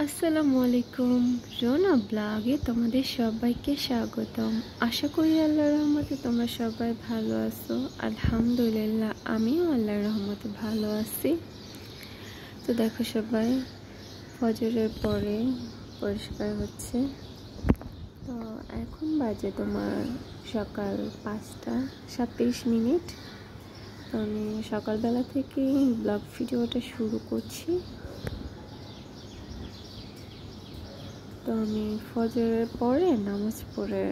আসসালামু আলাইকুম। রোনা ব্লগে তোমাদের সবাইকে স্বাগতম। আশা করি আল্লাহর রহমতে তোমরা সবাই ভালো আছো। আলহামদুলিল্লাহ আমিও আল্লাহর রহমতে ভালো আছি। তো দেখো সবাই ফজরের পরে পরিষ্কার হচ্ছে। তো এখন বাজে তোমার সকাল 5:37। তো আমি সকালবেলা থেকে ব্লগ ভিডিওটা শুরু করছি। তো আমি ফজরের পরে নামাজ পড়ে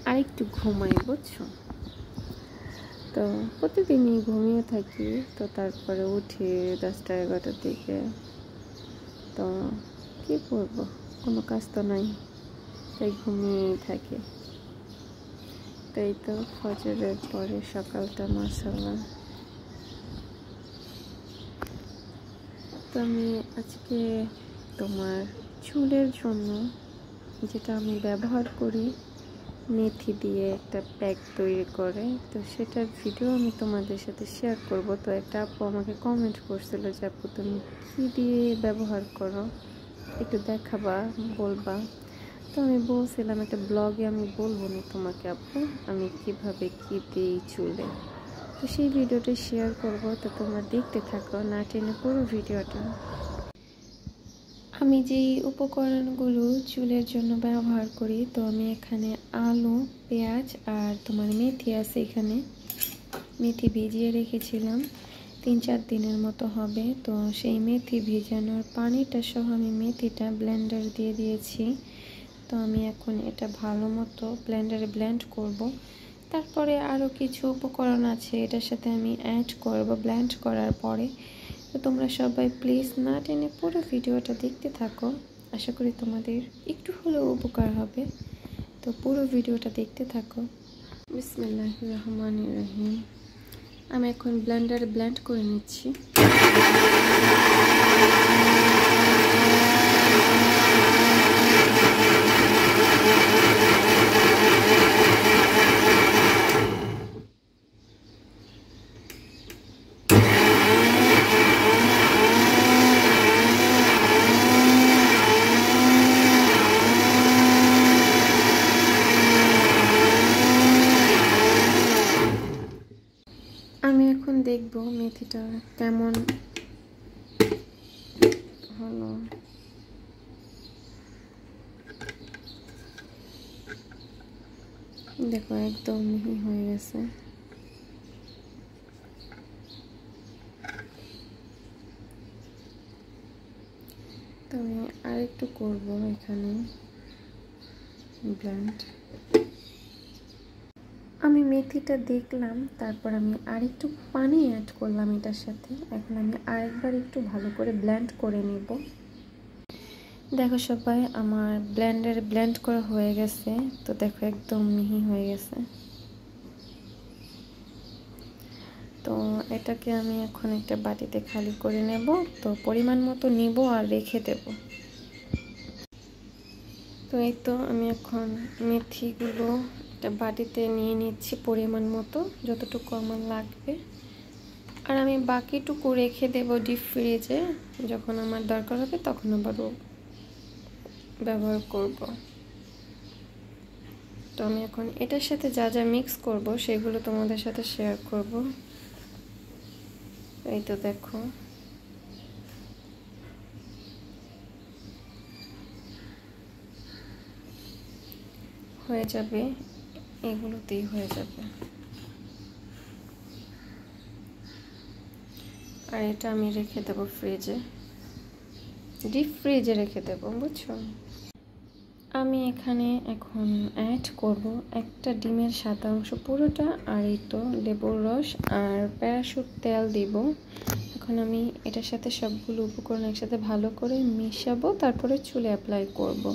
আরেকটু ঘুমাই, বুঝছো? তো প্রতিদিনই ঘুমিয়ে থাকি। তো তারপরে উঠি 10টা-11টার দিকে। তো কি করবো, কোনো কাজ তো নাই, তাই ঘুমিয়েই থাকি। তাই তো ফজরের পরে সকালটা মাশাআল্লাহ। তো আমি আজকে তোমার চুলের জন্য যেটা আমি ব্যবহার করি মেথি দিয়ে একটা প্যাক তৈরি করে, তো সেটার ভিডিও আমি তোমাদের সাথে শেয়ার করব। তো একটা আপু আমাকে কমেন্ট করছিল যে আপু তুমি কী দিয়ে ব্যবহার করো, একটু দেখাবা, বলবা। তো আমি বলছিলাম একটা ব্লগে আমি বলবো না তোমাকে আপু আমি কিভাবে কী দিই চুলে। তো সেই ভিডিওটা শেয়ার করব। তো তোমরা দেখতে থাকো, না টেনে পুরো ভিডিওটা। আমি যেই উপকরণগুলো চুলের জন্য ব্যবহার করি, তো আমি এখানে আলু, পেঁয়াজ আর তোমার মেথি আছে। এখানে মেথি ভিজিয়ে রেখেছিলাম 3-4 দিনের মতো হবে। তো সেই মেথি ভিজানোর পানিটা সহ আমি মেথিটা ব্লেন্ডার দিয়ে দিয়েছি। তো আমি এখন এটা ভালো মতো ব্লেন্ডারে ব্লেন্ড করব। তারপরে আরও কিছু উপকরণ আছে এটার সাথে আমি অ্যাড করব ব্লেন্ড করার পরে। তো তোমরা সবাই প্লিজ না টেনে পুরো ভিডিওটা দেখতে থাকো, আশা করি তোমাদের একটু হলেও উপকার হবে। তো পুরো ভিডিওটা দেখতে থাকো। বিসমিল্লাহির রহমানির রহিম। আমি এখন ব্লেন্ডারে ব্লেন্ড করে নিচ্ছি। আমি এখন দেখব মেথিটা কেমন হলো। দেখো একদম মিহি হয়ে গেছে। তো আমি আরেকটু করবো এখানে ব্লেন্ড। আমি মেথিটা দেখলাম, তারপর আমি আরেকটু পানি অ্যাড করলাম এটার সাথে। এখন আমি আরেকবার একটু ভালো করে ব্লেন্ড করে নেব। দেখো সবাই আমার ব্লেন্ডারে ব্লেন্ড করা হয়ে গেছে। তো দেখো একদম মিহি হয়ে গেছে। তো এটাকে আমি এখন একটা বাটিতে খালি করে নেব। তো পরিমাণ মতো নিব আর রেখে দেব। তো এই তো আমি এখন মেথিগুলো একটা বাটিতে নিয়ে নিচ্ছি পরিমাণ মতো, যতটুকু আমার লাগবে। আর আমি বাকিটুকু রেখে দেব ডিপ ফ্রিজে, যখন আমার দরকার হবে তখন আবারও ব্যবহার করব। তো আমি এখন এটার সাথে যা যা মিক্স করব সেগুলো তোমাদের সাথে শেয়ার করব। এই তো দেখো হয়ে যাবে, এগুলোতেই হয়ে যাবে। আর এটা আমি রেখে দেবো ফ্রিজে, ডিপ ফ্রিজে রেখে দেবো, বুঝছো? আমি এখানে এখন অ্যাড করব একটা ডিমের সাদা অংশ পুরোটা, আর এই তো লেবুর রস আর প্যারাশুট তেল দিব। এখন আমি এটার সাথে সবগুলো উপকরণ একসাথে ভালো করে মিশাবো, তারপরে চুলে অ্যাপ্লাই করব।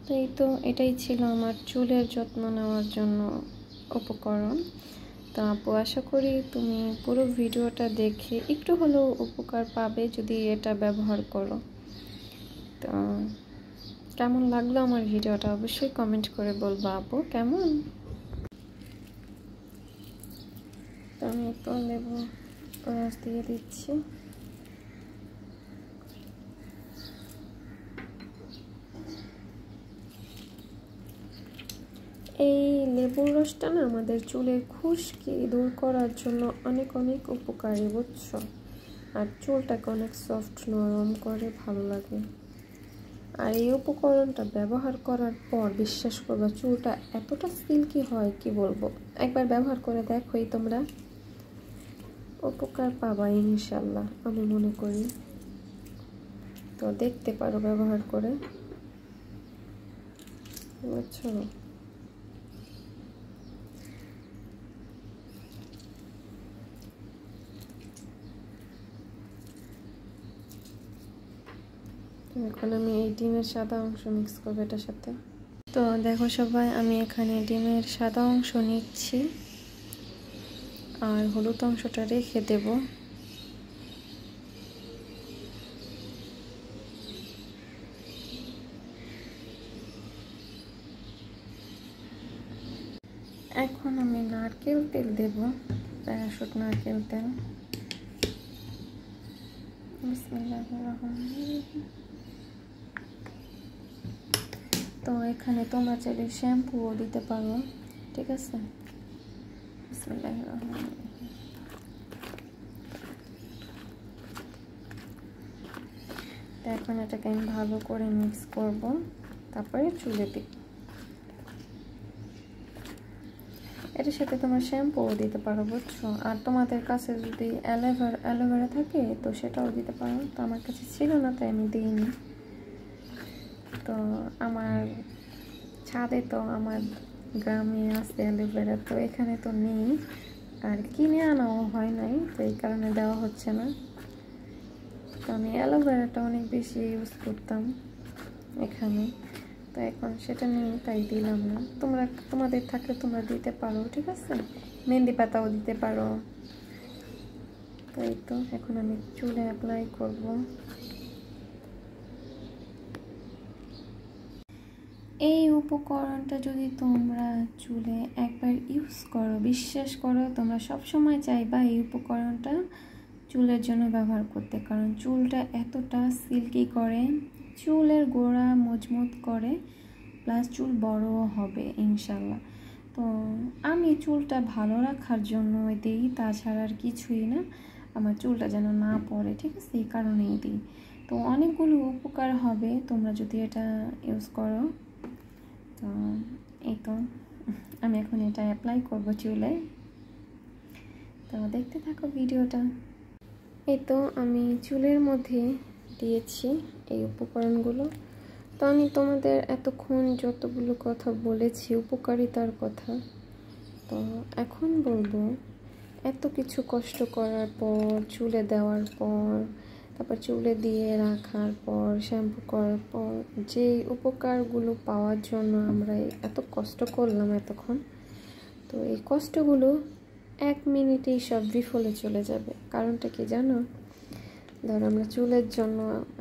তো এই তো এটাই ছিল আমার চুলের যত্ন নেওয়ার জন্য উপকরণ। তো আপু আশা করি তুমি পুরো ভিডিওটা দেখে একটু হলেও উপকার পাবে যদি এটা ব্যবহার করো। তো কেমন লাগলো আমার ভিডিওটা অবশ্যই কমেন্ট করে বলবা আপু কেমন। তো আমি একটু লেবু রস দিয়ে দিচ্ছি। এই লেবুর রসটা না আমাদের চুলের খুশকি দূর করার জন্য অনেক অনেক উপকারী, বুঝছো? আর চুলটাকে অনেক সফট নরম করে, ভালো লাগে। আর এই উপকরণটা ব্যবহার করার পর বিশ্বাস করবা চুলটা এতটা সিল্কি হয় কি বলবো। একবার ব্যবহার করে দেখোই তোমরা, উপকার পাবা ইনশাল্লাহ আমি মনে করি। তো দেখতে পারো ব্যবহার করে, বুঝছো? এখন আমি এই ডিমের সাদা অংশ মিক্স করবো এটার সাথে। তো দেখো সবাই, আমি এখানে ডিমের সাদা অংশ নিচ্ছি আর হলুদ অংশটা রেখে দেব। এখন আমি নারকেল তেল দেব, প্যারাশুট নারকেল তেল। বিসমিল্লাহির রহমানির রহিম। তো এখানে তোমরা চাইলে শ্যাম্পুও দিতে পারো, ঠিক আছে? বিসমিল্লাহির রহমানির রহিম। তো এখন এটাকে আমি ভালো করে মিক্স করব, তারপরে চুলে দিই। এটার সাথে তোমরা শ্যাম্পুও দিতে পারো, বুঝছো? আর তোমাদের কাছে যদি অ্যালোভেরা থাকে তো সেটাও দিতে পারো। তো আমার কাছে ছিল না তাই আমি দিইনি। তো আমার ছাদে তো আমার গ্রামে আছে অ্যালোভেরা, তো এখানে তো নেই আর কিনে আনাও হয় নাই, তো এই কারণে দেওয়া হচ্ছে না। তো আমি অ্যালোভেরাটা অনেক বেশি ইউজ করতাম এখানে, তো এখন সেটা নেই তাই দিলাম না। তোমাদের থাকলে তোমরা দিতে পারো, ঠিক আছে? মেহেন্দি পাতাও দিতে পারো। তো এই তো এখন আমি চুলে অ্যাপ্লাই করব। এই উপকরণটা যদি তোমরা চুলে একবার ইউজ করো, বিশ্বাস করো তোমরা সবসময় চাইবা এই উপকরণটা চুলের জন্য ব্যবহার করতে, কারণ চুলটা এতটা সিল্কি করে, চুলের গোড়া মজবুত করে, প্লাস চুল বড়ও হবে ইনশাল্লাহ। তো আমি চুলটা ভালো রাখার জন্য দিই, তাছাড়া আর কিছুই না। আমার চুলটা যেন না পড়ে, ঠিক আছে? এই কারণেই দিই। তো অনেকগুলো উপকার হবে তোমরা যদি এটা ইউজ করো। তো এই তো আমি এখন এটা অ্যাপ্লাই করবো চুলে। তো দেখতে থাকো ভিডিওটা। এই তো আমি চুলের মধ্যে দিয়েছি এই উপকরণগুলো। তো আমি তোমাদের এতক্ষণ যতগুলো কথা বলেছি উপকারিতার কথা, তো এখন বলবো এত কিছু কষ্ট করার পর, চুলে দেওয়ার পর, তারপর চুলে দিয়ে রাখার পর, শ্যাম্পু করার পর যে উপকারগুলো পাওয়ার জন্য আমরা এত কষ্ট করলাম এতক্ষণ, তো এই কষ্টগুলো 1 মিনিটেই সব বিফলে চলে যাবে। কারণটা কি জানো? ধর আমরা চুলের জন্য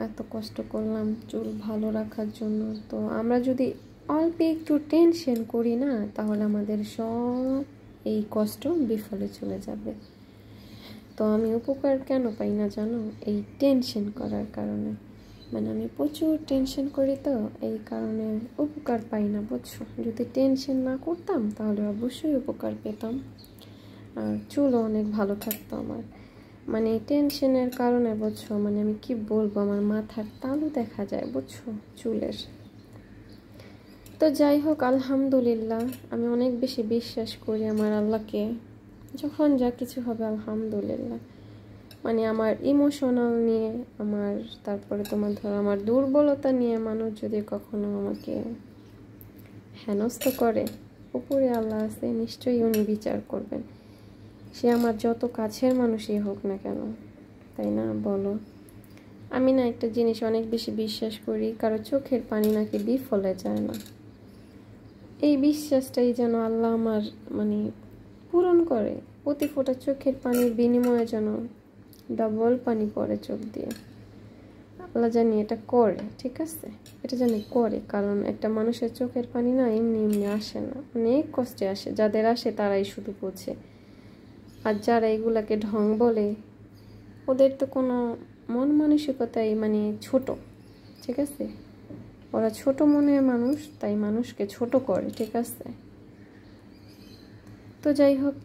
এত কষ্ট করলাম, চুল ভালো রাখার জন্য, তো আমরা যদি অল্প একটু টেনশন করি না, তাহলে আমাদের সব এই কষ্ট বিফলে চলে যাবে। তো আমি উপকার কেন পাই না জানো? এই টেনশন করার কারণে। মানে আমি প্রচুর টেনশন করি, তো এই কারণে উপকার পাই না, বুঝছো? যদি টেনশন না করতাম তাহলে অবশ্যই উপকার পেতাম আর চুলও অনেক ভালো থাকতো আমার। মানে টেনশনের কারণে, বুঝছো, মানে আমি কি বলবো, আমার মাথার তালু দেখা যায়, বুঝছো, চুলের। তো যাই হোক, আলহামদুলিল্লাহ, আমি অনেক বেশি বিশ্বাস করি আমার আল্লাহকে। যখন যা কিছু হবে আলহামদুলিল্লাহ। মানে আমার ইমোশনাল নিয়ে, আমার তারপরে তোমার ধরো আমার দুর্বলতা নিয়ে মানুষ যদি কখনো আমাকে হেনস্থ করে, উপরে আল্লাহ আছে, নিশ্চয়ই উনি বিচার করবেন। সে আমার যত কাছের মানুষই হোক না কেন, তাই না বলো? আমি না একটা জিনিস অনেক বেশি বিশ্বাস করি, কারো চোখের পানি নাকি বিফলে যায় না। এই বিশ্বাসটাই যেন আল্লাহ আমার মানে পূরণ করে। প্রতি ফোঁটা চোখের পানির বিনিময়ে যেন ডাবল পানি পড়ে চোখ দিয়ে। আল্লাহ জানি এটা করে, ঠিক আছে? এটা জানি করে, কারণ একটা মানুষের চোখের পানি না এমনি এমনি আসে না, অনেক কষ্টে আসে। যাদের আসে তারাই শুধু বোঝে। আর যারা এগুলাকে ঢং বলে, ওদের তো কোনো মন মানসিকতাই মানে ছোট, ঠিক আছে? ওরা ছোট মনের মানুষ, তাই মানুষকে ছোট করে, ঠিক আছে? তো যাই হোক,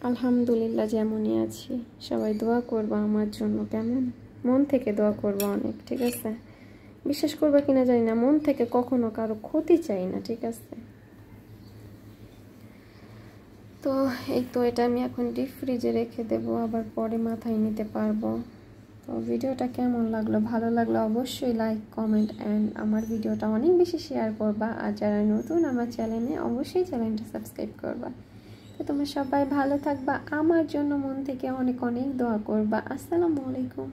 আলহামদুলিল্লাহ যেমনই আছি। সবাই দোয়া করবা আমার জন্য, কেমন? মন থেকে দোয়া করবা অনেক, ঠিক আছে? বিশ্বাস করবা কিনা জানি না, মন থেকে কখনো কারো ক্ষতি চাই না, ঠিক আছে? তো এই তো এটা আমি এখন ডিপ ফ্রিজে রেখে দেবো, আবার পরে মাথায় নিতে পারবো। তো ভিডিওটা কেমন লাগলো? ভালো লাগলো অবশ্যই লাইক, কমেন্ট অ্যান্ড আমার ভিডিওটা অনেক বেশি শেয়ার করবা। আর যারা নতুন আমার চ্যানেলে, অবশ্যই চ্যানেলটা সাবস্ক্রাইব করবা। তো তোমরা সবাই ভালো থাকবা, আমার জন্য মন থেকে অনেক অনেক দোয়া করবা। আসসালামু আলাইকুম।